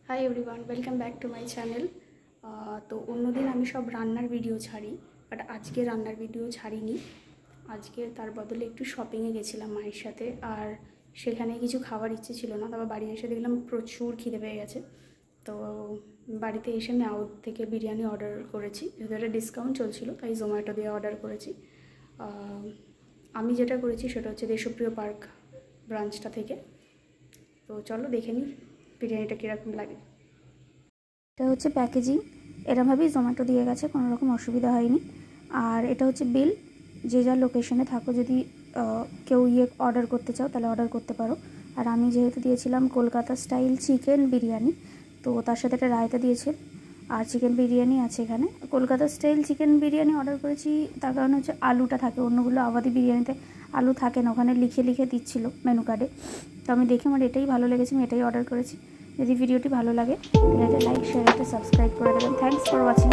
Hi everyone, welcome back to my channel. তো অন্যদিন আমি সব রান্নার ভিডিও ছাড়ি, বাট আজকে রান্নার ভিডিও ছাড়িনি। আজকে তার বদলে একটু শপিংয়ে গেছিলাম মায়ের সাথে, আর সেখানে কিছু খাবার ইচ্ছে ছিল না। তারপর বাড়ি এসে দেখলাম প্রচুর খিদে পেয়ে গেছে। তো বাড়িতে এসে আমি আউট থেকে বিরিয়ানি অর্ডার করেছি, যেহেতু একটা ডিসকাউন্ট চলছিল তাই জোম্যাটো দিয়ে অর্ডার করেছি। আমি যেটা করেছি সেটা হচ্ছে দেশপ্রিয় পার্ক ব্রাঞ্চটা থেকে। তো চলো দেখে নিই বিরিয়ানিটা কীরকম লাগে। এটা হচ্ছে প্যাকেজিং, এরমভাবেই জোম্যাটো দিয়ে গেছে, কোনো রকম অসুবিধা হয়নি। আর এটা হচ্ছে বিল, যে যা লোকেশনে থাকো যদি কেউ অর্ডার করতে চাও তাহলে অর্ডার করতে পারো। আর আমি যেহেতু দিয়েছিলাম কলকাতা স্টাইল চিকেন বিরিয়ানি, তো তার সাথে একটা রায়তা দিয়েছে, আর চিকেন বিরিয়ানি আছে এখানে। Kolkata style chicken biryani order করেছি তার কারণ হচ্ছে আলুটা থাকে, অন্যগুলো আবাদি বিরিয়ানিতে আলু থাকে না, ওখানে লিখে লিখে দিচ্ছিল মেনু কার্ডে। তো আমি দেখে আমার এটাই ভালো লেগেছে, আমি এটাই অর্ডার করেছি। যদি ভিডিওটি ভালো লাগে তাহলে একটা লাইক, শেয়ার, একটা সাবস্ক্রাইব করে দেবেন। Thanks for watching.